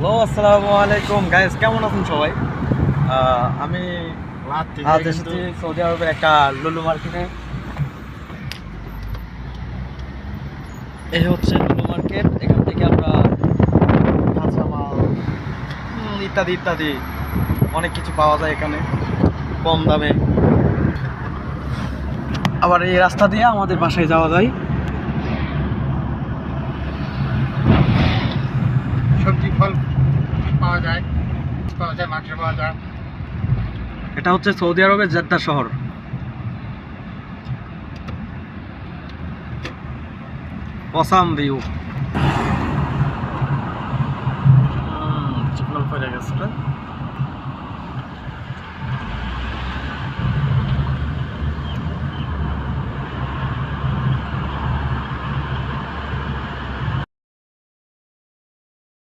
Hello, আসসালামু আলাইকুম guys, কেমন আছেন সবাই? আমি আজ এসেছি সৌদি আরবের একটা লুলু মার্কেটে। এই হচ্ছে লুলু মার্কেট। এখান থেকে আমরা কাঁচামাল ইত্যাদি ইত্যাদি অনেক কিছু পাওয়া যায় এখানে কম দামে। আবার এই রাস্তা দিয়ে আমাদের বাসায় যাওয়া যায়। সবজি ফল পাওয়া যায় মাংস পাওয়া যায়। এটা হচ্ছে সৌদি আরবের জেদ্দা শহর। Awesome view. সিগন্যাল পড়ে গেছে।